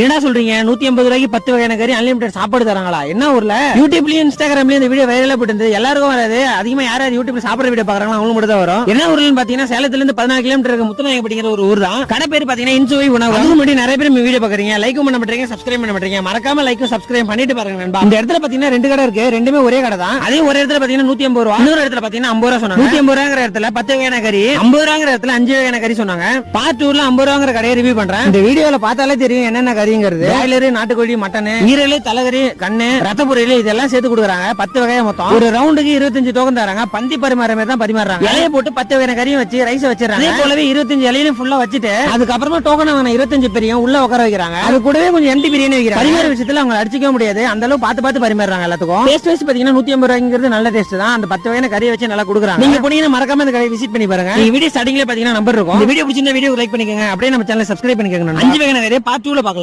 என்ன சொல்றீங்க 150 ரூபாய்க்கு 10 வகையான கறி அன்லிமிடெட் சாப்பாடு தராங்களா? என்ன ஊர்ல? யூடியூப்லயும் இன்ஸ்டாகிராம்லயும் இந்த வீடியோ வைரலா போட்டு எல்லாருக்கும் வராது. அதிகமா யார் யூடியூப்ல சாப்பிடுற வீடியோ பாக்குறாங்களோ அவங்களுக்கு மட்டும் தான் வரும். என்ன ஊர்லன்னு பாத்தீங்கன்னா சேலத்துல இருந்து 14 கிலோமீட்டர் இருக்க முத்துநாயகப்பட்டிங்கிற ஒரு ஊர் தான். கடை பேர் பாத்தீங்கன்னா இன்சுவை உணவு. அதுக்கு முன்னாடி நிறைய பேர் வீடியோ பாக்குறீங்க, லைக் பண்ண மாட்டீங்க, சப்ஸ்கிரைப் பண்ண மாட்டீங்க. மறக்காம லைக்கும் சப்ஸ்கிரைப் பண்ணிட்டு பாருங்க நண்பா. இந்த இடத்துல பாத்தீங்கன்னா 2 கடை இருக்கு, ரெண்டுமே ஒரே கடை தான். அதே ஒரு இடத்துல பாத்தீங்கன்னா 150 ரூபா, இன்னொரு இடத்துல பாத்தீங்கன்னா 50 ரூபா சொன்னாங்க. 150 ரூபாங்கிற இடத்துல 10 வகையான கறி, 50 ரூபாங்கிற இடத்துல 5 வகையான கறி சொன்னாங்க. பார்ட் 2ல 50 ரூபாங்கிற கடையை ரிவ்யூ பண்றேன். இந்த வீடியோல பார்த்தாலே தெரியும் என்னென்ன கறிங்கிறது. பிராய்லர், நாட்டுக்கோழி, மட்டன், ஈரல், தலைகறி, கண்ணு, ரத்த பொரியல் இதெல்லாம் சேர்த்து கொடுக்குறாங்க. 10 வகையா மொத்தம். ஒரு ரவுண்டுக்கு 25 டோக்கன் தராங்க. பந்தி பரிமாற மாதிரி தான் பரிமாறாங்க. இலைய போட்டு 10 வகையான கறியும் வச்சு ரைஸ் வச்சிடறாங்க. அதே போலவே 25 இலையிலும் ஃபுல்லா வச்சுட்டு அதுக்கப்புறமா டோக்கன் வாங்கின 25 பேரையும் உள்ள உட்கார வைக்கிறாங்க. அது கூடவே கொஞ்சம் எம்டி பிரியாணி வைக்கிறாங்க. பரிமாற விஷயத்துல அவங்க அடிச்சிக்க முடியாது, அந்த அளவு பார்த்து பரிமாறாங்க எல்லாத்துக்கும். டேஸ்ட் வைஸ் பாத்தீங்கன்னா 150 ரூபாய்ங்கிறது நல்ல டேஸ்ட் தான். அந்த 10 வகையான கறியை வச்சு நல்லா கொடுக்குறாங்க. நீங்க போனீங்கன்னா மறக்காம இந்த கடையை விசிட் பண்ணி பாருங்க. இந்த வீடியோ ஸ்டார்டிங்ல பாத்தீங்கன்னா நம்பர் இருக்கும். இந்த வீடியோ பிடிச்சிருந்தா வீடியோ லைக் பண்ணிக்கங்க. அப்படியே நம்ம சேனலை சப்ஸ்கிரைப் பண்ணிக்கங்க. 5 வகையான கறியை பார்ட் 2ல பார்க்கலாம்.